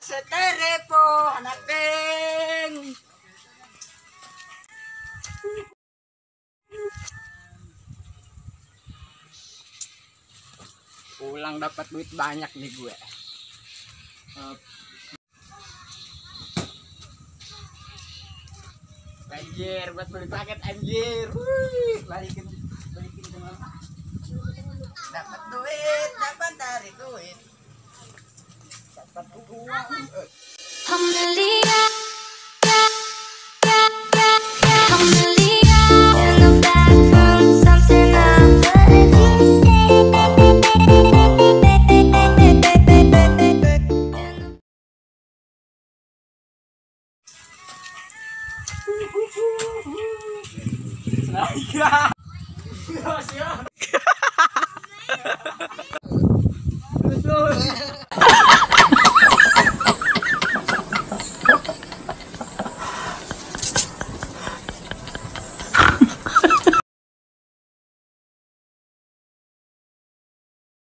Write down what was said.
Setere po hanapin. Pulang dapat duit banyak nih gue. Anjir, buat beli paket anjir. Balikin ke mama. Dapat duit, dapat tarik duit. Dapat uang. Siap.